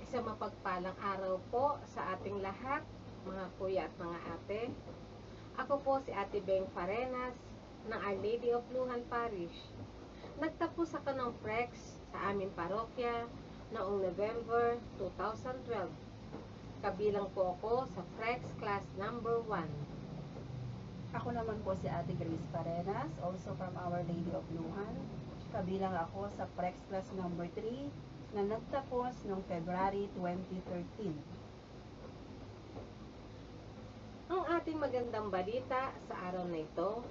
Isang mapagpalang araw po sa ating lahat, mga kuya at mga ate. Ako po si Ate Beng Farenas ng Our Lady of Lujan Parish. Nagtapos ako ng PREX sa aming parokya noong November 2012. Kabilang po ako sa PREX Class number 1. Ako naman po si Ate Grace Parenas, also from Our Lady of Lujan. Kabilang ako sa PREX Class number 3 na nagtapos noong February 2013. Ang ating magandang balita sa araw na ito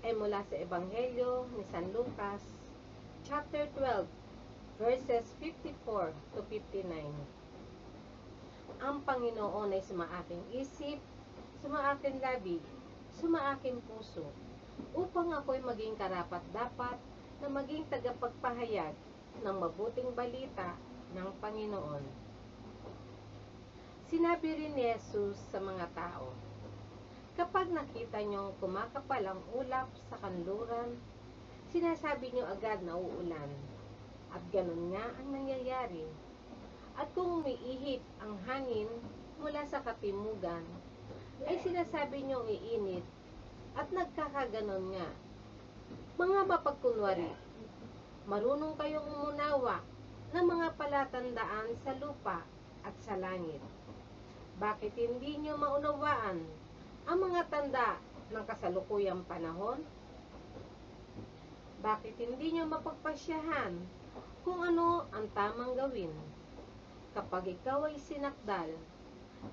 ay mula sa Ebanghelyo ni San Lucas, chapter 12, verses 54 to 59. Ang Panginoon ay sumaaking isip, sumaaking labi, sumaaking puso, upang ako'y maging karapat-dapat na maging tagapagpahayag ng mabuting balita ng Panginoon. Sinabi rin ni Jesus sa mga tao, kapag nakita niyong kumakapal ang ulap sa kanluran, sinasabi niyo agad na uulan. At ganun nga ang nangyayari. At kung umiihip ang hangin mula sa katimugan, ay sinasabi niyong iinit at nagkakaganon nga. Mga mapagkunwari, marunong kayong umunawa ng mga palatandaan sa lupa at sa langit. Bakit hindi niyo maunawaan ang mga tanda ng kasalukuyang panahon? Bakit hindi niyo mapagpasyahan kung ano ang tamang gawin? Kapag ikaw ay sinakdal,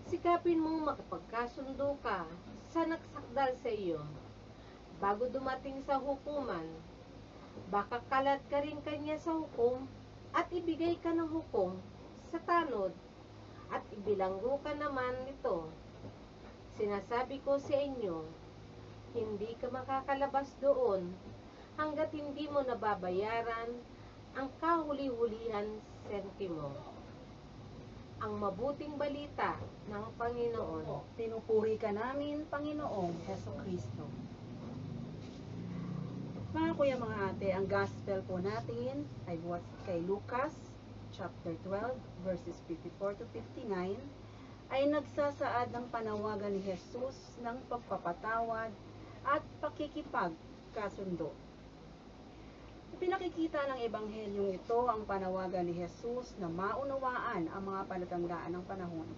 sikapin mong makapagkasundo ka sa nagsakdal sa iyo bago dumating sa hukuman. Baka kalat ka rin kanya sa hukom at ibigay ka ng hukom sa tanod at ibilanggo ka naman nito. Sinasabi ko sa inyo, hindi ka makakalabas doon hanggat hindi mo nababayaran ang kahuli-hulihan sentimo. Ang mabuting balita ng Panginoon. Pinupuri ka namin, Panginoong Heso Kristo. Mga kuya, mga ate, ang gospel po natin ay buhat kay Lucas, chapter 12, verses 54 to 59, ay nagsasaad ng panawagan ni Jesus ng pagpapatawad at pakikipagkasundo. Pinakikita ng ebanghelyong ito ang panawagan ni Jesus na maunawaan ang mga palatandaan ng panahon.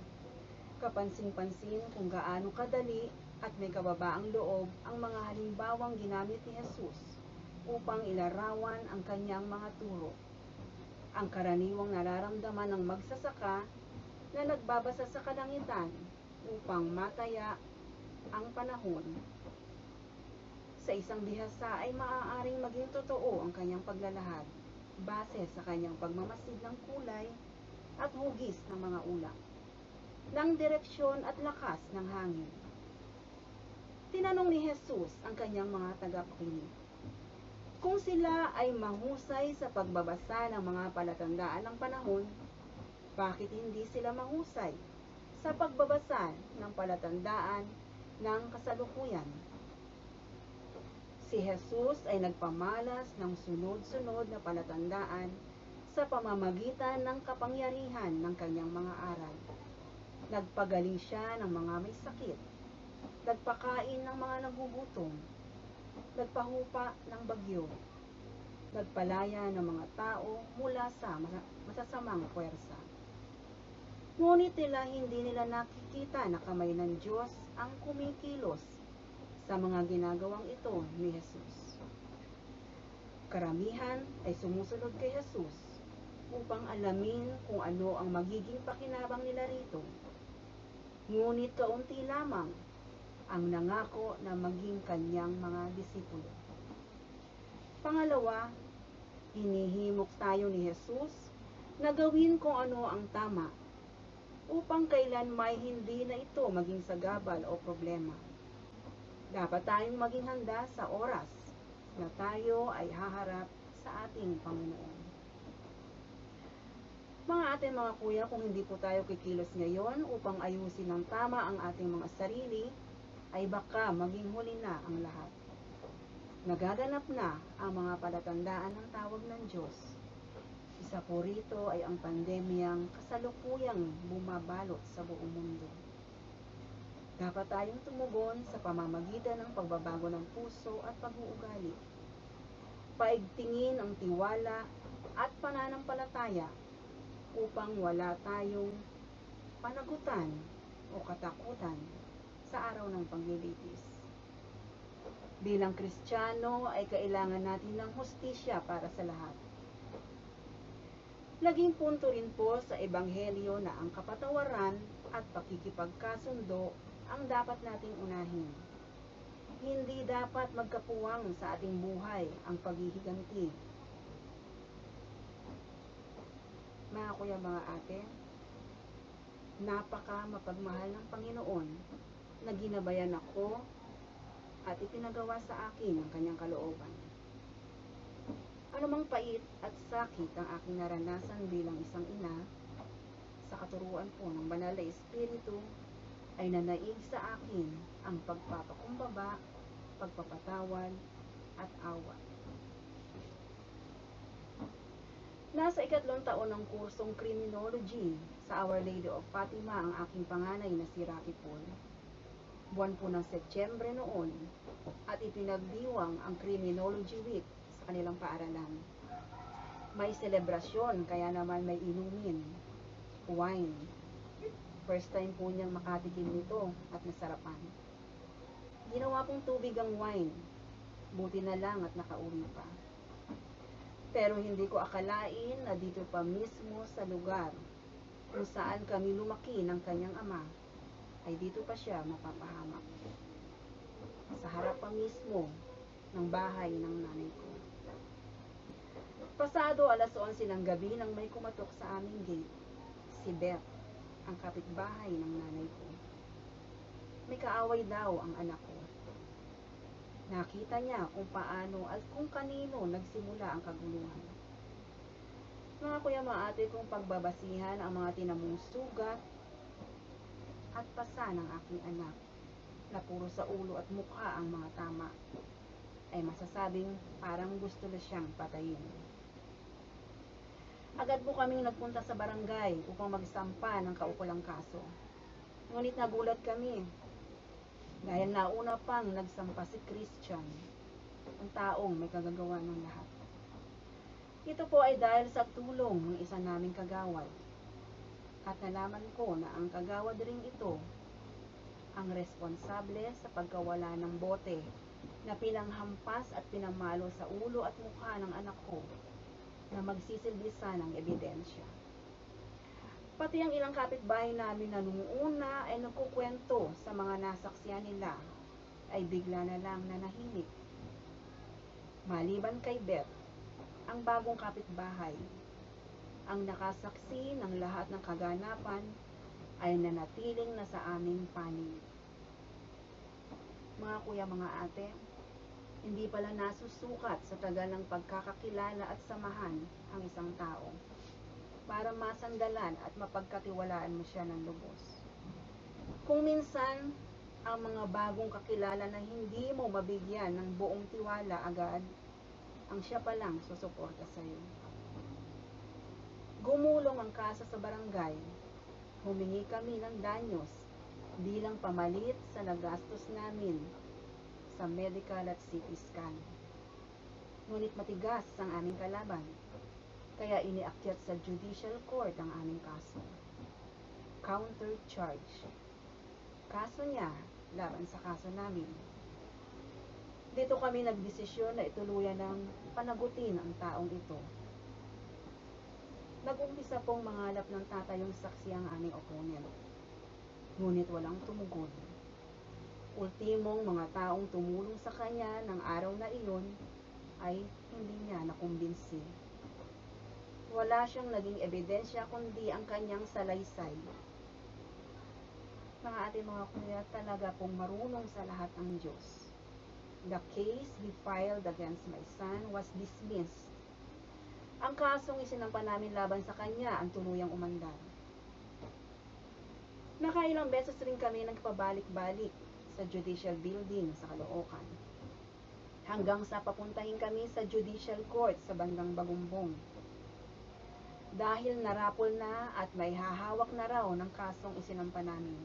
Kapansin-pansin kung gaano kadali at may kababaang loob ang mga halimbawang ginamit ni Jesus upang ilarawan ang kanyang mga turo. Ang karaniwang nararamdaman ng magsasaka na nagbabasa sa kalangitan upang mataya ang panahon. Sa isang bihasa ay maaaring maging totoo ang kanyang paglalahad base sa kanyang pagmamasid ng kulay at hugis ng mga ulap, ng direksyon at lakas ng hangin. Tinanong ni Jesus ang kanyang mga tagapakinig kung sila ay mahusay sa pagbabasa ng mga palatandaan ng panahon, bakit hindi sila mahusay sa pagbabasa ng palatandaan ng kasalukuyan? Si Jesus ay nagpamalas ng sunod-sunod na palatandaan sa pamamagitan ng kapangyarihan ng kanyang mga aral. Nagpagaling siya ng mga may sakit, nagpakain ng mga nagugutom, nagpahupa ng bagyo, nagpalaya ng mga tao mula sa masasamang puwersa. Ngunit hindi nila nakikita na kamay ng Diyos ang kumikilos sa mga ginagawang ito ni Jesus. Karamihan ay sumusunod kay Jesus upang alamin kung ano ang magiging pakinabang nila rito. Ngunit kaunti lamang ang nangako na maging kanyang mga disipulo. Pangalawa, hinihimok tayo ni Jesus na gawin kung ano ang tama upang kailanmay hindi na ito maging sagabal o problema. Dapat tayong maging handa sa oras na tayo ay haharap sa ating Panginoon. Mga ate, mga kuya, kung hindi po tayo kikilos ngayon upang ayusin ng tama ang ating mga sarili, ay baka maging huli na ang lahat. Nagaganap na ang mga palatandaan ng tawag ng Diyos. Isa po rito ay ang pandemyang kasalukuyang bumabalot sa buong mundo. Dapat tayong tumugon sa pamamagitan ng pagbabago ng puso at pag-uugali. Paigtingin ang tiwala at pananampalataya upang wala tayong panagutan o katakutan sa araw ng paglilitis. Bilang Kristiyano ay kailangan natin ng hustisya para sa lahat. Naging punto rin po sa Ebanghelyo na ang kapatawaran at pakikipagkasundo ang dapat nating unahin. Hindi dapat magkapuwang sa ating buhay ang paghihiganti. Mga kuya, mga ate, napaka mapagmahal ng Panginoon na ginabayan ako at ipinagawa sa akin ang kanyang kalooban. Anumang pait at sakit ang aking naranasan bilang isang ina, sa katuruan po ng Banal na Espiritu, ay nanaig sa akin ang pagpapakumbaba, pagpapatawad, at awa. Nasa 3 taon ng kursong Criminology sa Our Lady of Fatima ang aking panganay na si Rocky Paul. Buwan po ng Setyembre noon at ipinagdiwang ang Criminology Week sa kanilang paaralan. May selebrasyon kaya naman may inumin, wine. First time po niyang makatikim nito at nasarapan. Ginawa pong tubig ang wine, buti na lang at nakauwi pa. Pero hindi ko akalain na dito pa mismo sa lugar kung saan kami lumaki ng kanyang ama, ay dito pa siya mapapahamak. Sa harap pa mismo ng bahay ng nanay ko. Pasado 11:00 ng gabi nang may kumatok sa aming gate, si Beth, ang kapitbahay ng nanay ko. May kaaway daw ang anak ko. Nakita niya kung paano at kung kanino nagsimula ang kaguluhan. Mga kuya, mga ate, kung pagbabasihan ang mga tinamong sugat at pasa ng aking anak na puro sa ulo at mukha ang mga tama, ay masasabing parang gusto na siyang patayin. Agad po kaming nagpunta sa barangay upang magsampa ng kaukulang kaso. Ngunit nagulat kami dahil nauna pang nagsampa si Christian, ang taong may kagagawa ng lahat. Ito po ay dahil sa tulong ng isa naming kagawad. At nalaman ko na ang kagawad ring ito ang responsable sa pagkawala ng bote na pinanghampas at pinamalo sa ulo at mukha ng anak ko na magsisilbi ng ebidensya. Pati ang ilang kapitbahay namin na nung una ay nagkukwento sa mga nasaksiyan nila ay bigla na lang nanahimik. Maliban kay Beth, ang bagong kapitbahay, ang nakasaksi ng lahat ng kaganapan ay nanatiling nasa aming panig. Mga kuya, mga ate, hindi pala nasusukat sa tagal ng pagkakakilala at samahan ang isang tao para masandalan at mapagkatiwalaan mo siya ng lubos. Kung minsan, ang mga bagong kakilala na hindi mo mabigyan ng buong tiwala agad, ang siya palang susuporta sa iyo. Gumulong ang kaso sa barangay. Humingi kami ng danyos bilang pamalit sa nagastos namin sa medical at CT scan. Ngunit matigas ang aming kalaban, kaya iniakyat sa judicial court ang aming kaso. Counter charge. Kaso niya laban sa kaso namin. Dito kami nagdesisyon na ituluyan ng panagutin ang taong ito. Nag-umpisa pong mangalap ng tatayong saksi ang aming opponent. Ngunit walang tumugon. Ultimong mga taong tumulong sa kanya ng araw na iyon ay hindi niya nakumbinsi. Wala siyang naging ebidensya kundi ang kanyang salaysay. Mga ate, mga kuya, talaga pong marunong sa lahat ang Diyos. The case we filed against my son was dismissed. Ang kasong isinampa namin laban sa kanya ang tuluyang umandar. Nakailang beses rin kami nagpabalik-balik sa judicial building sa Caloocan. Hanggang sa papuntahin kami sa judicial court sa bandang Bagumbong. dahil narapol na at may hahawak na raw ng kasong isinampa namin.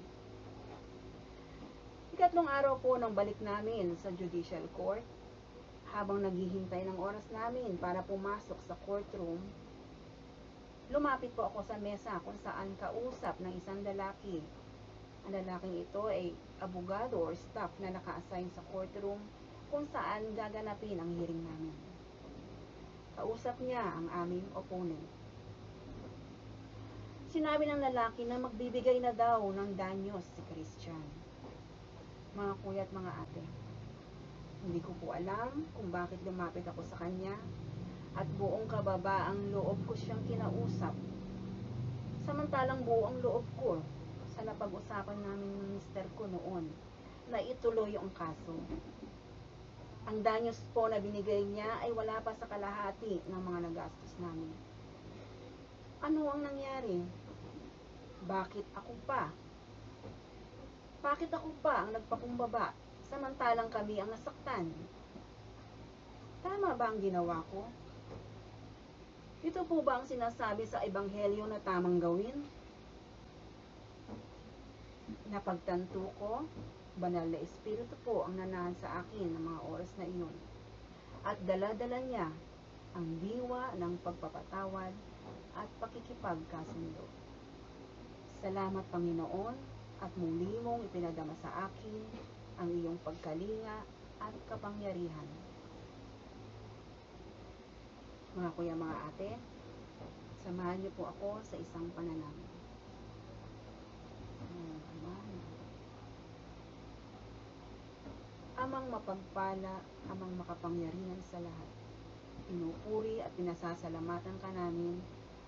Ikatlong araw po ng balik namin sa judicial court, habang naghihintay ng oras namin para pumasok sa courtroom, lumapit po ako sa mesa kung saan kausap ng isang lalaki. Ang lalaking ito ay abogado or staff na naka-assign sa courtroom kung saan gaganapin ang hearing namin. Kausap niya ang aming opponent. Sinabi ng lalaki na magbibigay na daw ng danyos si Christian. Mga kuya at mga ate, hindi ko po alam kung bakit lumapit ako sa kanya at buong kababaang loob ko siyang kinausap. Samantalang buong loob ko sa napag-usapan namin ng mister ko noon na ituloy ang kaso. Ang danyos po na binigay niya ay wala pa sa kalahati ng mga nagastos namin. Ano ang nangyari? Bakit ako pa? Bakit ako pa ang nagpakumbaba samantalang kami ang nasaktan? Tama ba ang ginawa ko? Ito po ba ang sinasabi sa ebanghelyo na tamang gawin? Napagtanto ko, banal na espiritu po ang nanahan sa akin ng mga oras na iyon. At dala-dala niya ang diwa ng pagpapatawad at pakikipagkasundo. Salamat Panginoon at muli mong ipinadama sa akin ang iyong pagkalinga at kapangyarihan. Mga kuya, mga ate, samahan niyo po ako sa isang panalangin. Amang mapagpala, amang makapangyarihan sa lahat, pinupuri at pinasasalamatan ka namin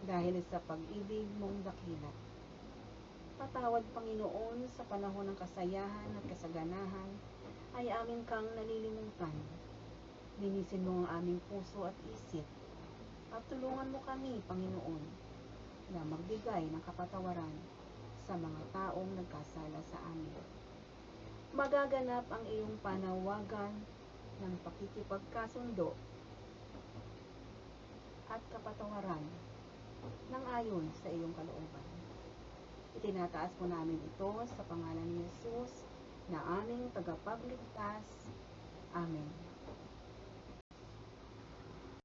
dahil sa pag-ibig mong dakila. Patawad Panginoon sa panahon ng kasayahan at kasaganahan ay amin kang nalilimutan. Linisin mo ang aming puso at isip at tulungan mo kami, Panginoon, na magbigay ng kapatawaran sa mga taong nagkasala sa amin. Magaganap ang iyong panawagan ng pakikipagkasundo at kapatawaran ng ayon sa iyong kalooban. Itinataas po namin ito sa pangalan ni Jesus na aming tagapagligtas. Amen.